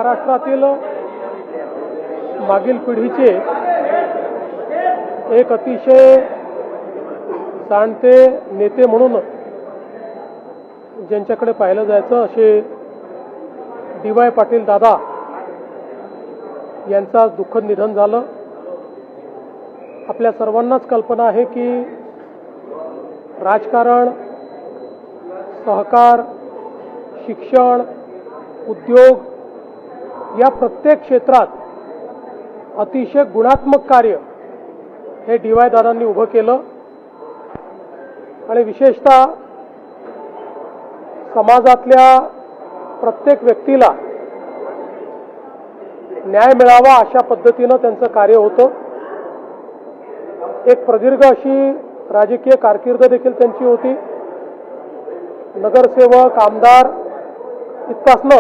महाराष्ट्रातील मागील पिढीचे एक अतिशय जाणते नेते म्हणून ज्यांच्याकडे पाहिलं जायचं असे डी.वाय. पाटील दादा यांचा दुःखद निधन झालं. आपल्या सर्वांनाच कल्पना आहे की राजकारण, सहकार, शिक्षण, उद्योग या प्रत्येक क्षेत्रात अतिशय गुणात्मक कार्य हे डी.वाय. दादांनी उभं केलं आणि विशेषतः समाजातल्या प्रत्येक व्यक्तीला न्याय मिळावा अशा पद्धतीनं त्यांचं कार्य होतं. एक प्रदीर्घ अशी राजकीय कारकीर्द देखील त्यांची होती. नगरसेवक, आमदार इतकाच न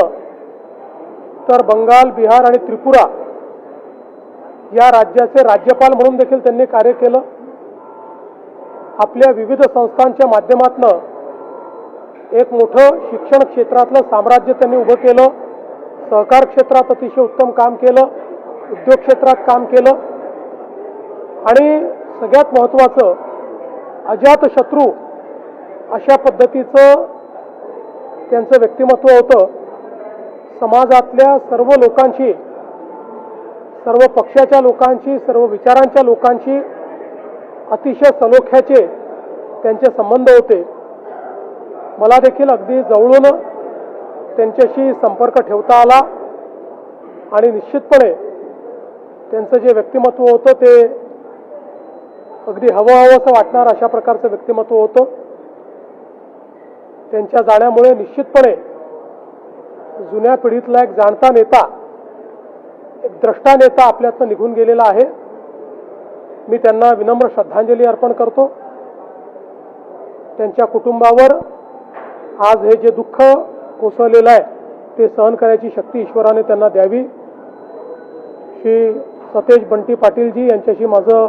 तर बंगाल, बिहार आणि त्रिपुरा या राज्याचे राज्यपाल म्हणून देखील त्यांनी कार्य केलं. आपल्या विविध संस्थांच्या माध्यमातून एक मोठं शिक्षण क्षेत्रातलं साम्राज्य त्यांनी उभं केलं. सहकार क्षेत्रात अतिशय उत्तम काम केलं, उद्योग क्षेत्रात काम केलं आणि सगळ्यात महत्त्वाचं अजातशत्रू अशा पद्धतीचं त्यांचं व्यक्तिमत्व होतं. समाजातल्या सर्व लोकांशी, सर्व पक्षाच्या लोकांशी, सर्व विचारांच्या लोकांशी अतिशय सलोख्याचे त्यांचे संबंध होते. मला देखील अगदी जवळून त्यांच्याशी संपर्क ठेवता आला आणि निश्चितपणे त्यांचं जे व्यक्तिमत्व होतं ते अगदी हवंहवंसं वाटणार अशा प्रकारचं व्यक्तिमत्व होतं. त्यांच्या जाण्यामुळे निश्चितपणे जुन्या पिढीतला एक जाणता नेता, एक द्रष्टा नेता आपल्यातनं निघून गेलेला आहे. मी त्यांना विनम्र श्रद्धांजली अर्पण करतो. त्यांच्या कुटुंबावर आज हे जे दुःख कोसळलेलं आहे ते सहन करायची शक्ती ईश्वराने त्यांना द्यावी. श्री सतेज बंटी पाटीलजी यांच्याशी माझं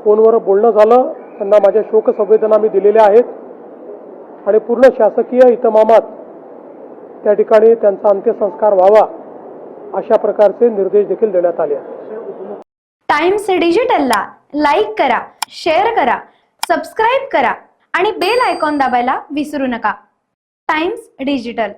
फोनवर बोलणं झालं. त्यांना माझ्या शोकसंवेदना मी दिलेल्या आहेत आणि पूर्ण शासकीय इतमामात त्या ठिकाणी त्यांचा अंत्यसंस्कार व्हावा अशा प्रकारचे निर्देश देखील देण्यात आले आहेत. टाइम्स डिजिटलला लाईक करा, शेअर करा, सबस्क्राईब करा आणि बेल आयकॉन दाबायला विसरू नका. Times digital.